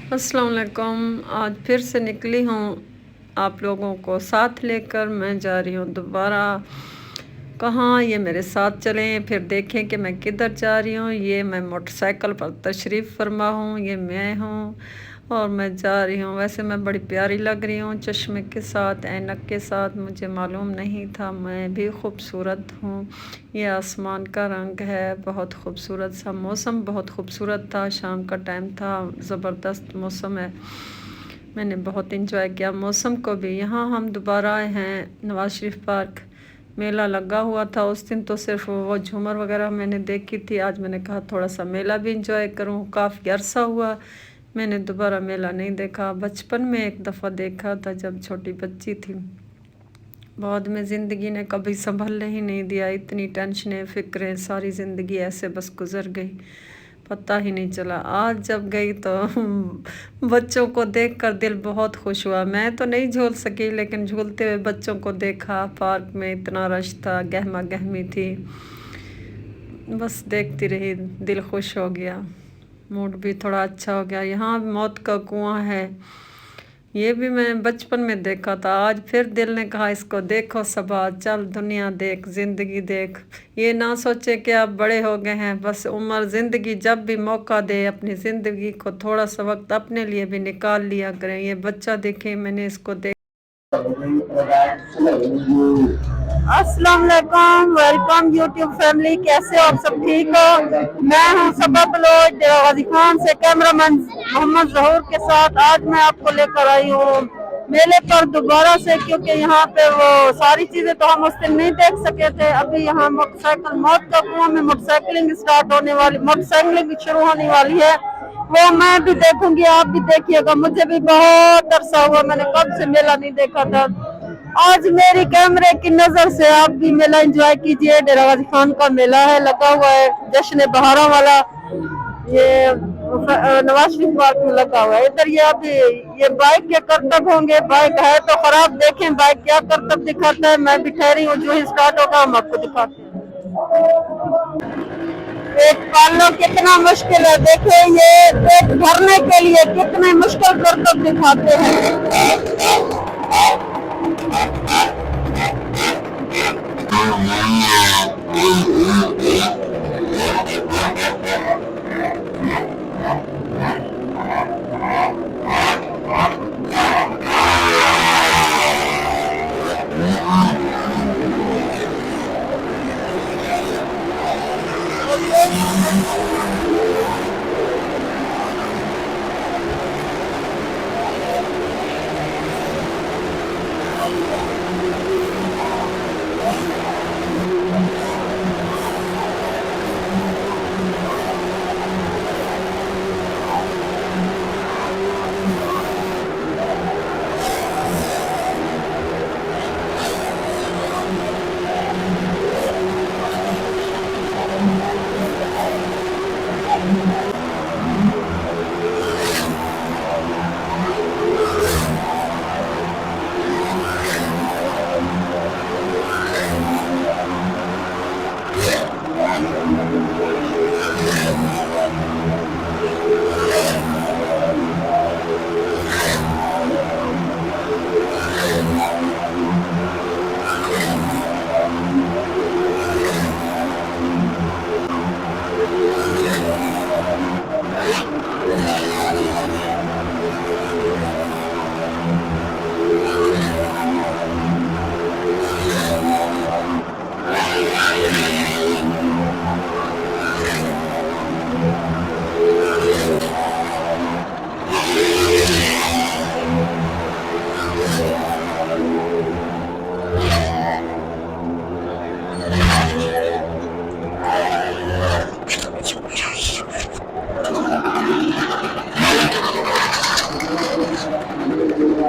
अस्सलाम वालेकुम। आज फिर से निकली हूँ आप लोगों को साथ लेकर। मैं जा रही हूँ दोबारा। कहाँ? ये मेरे साथ चलें फिर देखें कि मैं किधर जा रही हूँ। ये मैं मोटरसाइकिल पर तशरीफ़ फरमा हूँ, ये मैं हूँ और मैं जा रही हूँ। वैसे मैं बड़ी प्यारी लग रही हूँ चश्मे के साथ, ऐनक के साथ। मुझे मालूम नहीं था मैं भी खूबसूरत हूँ। ये आसमान का रंग है, बहुत खूबसूरत सा। मौसम बहुत खूबसूरत था, शाम का टाइम था, ज़बरदस्त मौसम है। मैंने बहुत इंजॉय किया मौसम को भी। यहाँ हम दोबारा आए हैं नवाज शरीफ पार्क। मेला लगा हुआ था उस दिन, तो सिर्फ वो झूमर वगैरह मैंने देखी थी। आज मैंने कहा थोड़ा सा मेला भी इंजॉय करूँ। काफ़ी अरसा हुआ मैंने दोबारा मेला नहीं देखा। बचपन में एक दफ़ा देखा था जब छोटी बच्ची थी। बाद में ज़िंदगी ने कभी संभलने ही नहीं दिया। इतनी टेंशनें फ़िक्रें, सारी ज़िंदगी ऐसे बस गुज़र गई, पता ही नहीं चला। आज जब गई तो बच्चों को देखकर दिल बहुत खुश हुआ। मैं तो नहीं झूल सकी, लेकिन झूलते हुए बच्चों को देखा। पार्क में इतना रश था, गहमा गहमी थी, बस देखती रही, दिल खुश हो गया, मूड भी थोड़ा अच्छा हो गया। यहाँ मौत का कुआं है, ये भी मैं बचपन में देखा था। आज फिर दिल ने कहा इसको देखो सबा, चल दुनिया देख, ज़िंदगी देख। ये ना सोचे कि आप बड़े हो गए हैं। बस उम्र, ज़िंदगी जब भी मौका दे अपनी ज़िंदगी को थोड़ा सा वक्त अपने लिए भी निकाल लिया करें। ये बच्चा देखे, मैंने इसको देख। अस्सलाम वालेकुम, वेलकम यूट्यूब फैमिली। कैसे हो आप सब? ठीक हो? मैं हूं सबा बलोच गाजी खान से, कैमरामैन मोहम्मद जहूर के साथ। आज मैं आपको लेकर आई हूँ मेले पर दोबारा से, क्योंकि यहाँ पे वो सारी चीजें तो हम उस दिन नहीं देख सके थे। अभी यहाँ मोटरसाइकिल, मौत का कुआं में मोटरसाइकिलिंग स्टार्ट होने वाली, मोटरसाइकिलिंग शुरू होने वाली है। वो मैं भी देखूंगी, आप भी देखिएगा। मुझे भी बहुत अरसा हुआ, मैंने कब से मेला नहीं देखा था। आज मेरी कैमरे की नजर से आप भी मेला एंजॉय कीजिए। डेरा गाजी खान का मेला है, लगा हुआ है, जश्न बहारों वाला। ये नवाज शरीफ पार्क में लगा हुआ है। इधर ये अभी ये बाइक के करतब होंगे। बाइक है तो खराब, देखें बाइक क्या करतब दिखाता है। मैं भी ठहरी हूँ, जो ही स्टार्ट होगा हम आपको दिखाते हैं। पेट पालना कितना मुश्किल है, देखिए ये पेट भरने के लिए कितने मुश्किल करतब दिखाते हैं।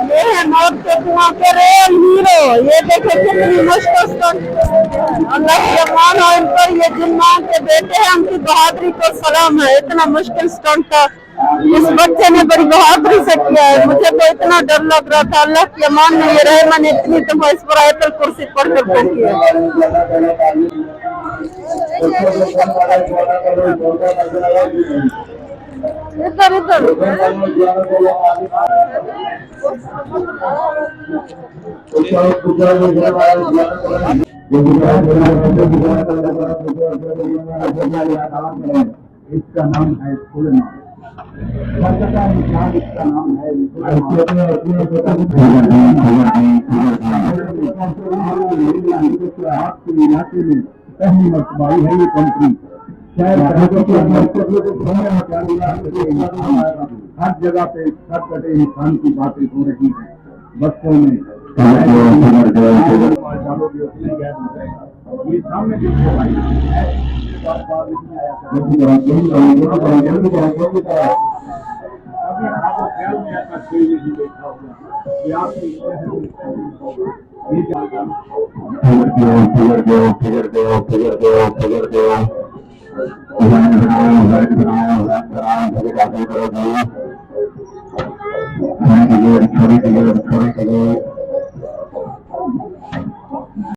ये है मौत के कुआं के रियल हीरो। ये देखे कितनी मुश्किल अल्लाह की अमान हो इन पर। ये जिन्नान के बेटे हैं, उनकी बहादुरी को सलाम है। इतना मुश्किल स्टंट था, इस बच्चे ने बड़ी बहादुरी से किया है। मुझे तो इतना डर लग रहा था। अल्लाह की अमान में ये रहे, मैंने इतनी दफा इस पर आयतल कुर्सी पढ़कर फेंकी है। इधर इधर इसका नाम है फुलना। इसका नाम है आपके इलाके में पहली मरतबा है ये कंट्री। शायद हर जगह पे सब कटे इंसान की बातें हो रही हैं बच्चों में। डालोगे उतने गैस हो जाएगा। ये सामने देखो भाई अभी आपको ख्याल में ऐसा कोई नहीं देखा होगा कि आपकी ये जानता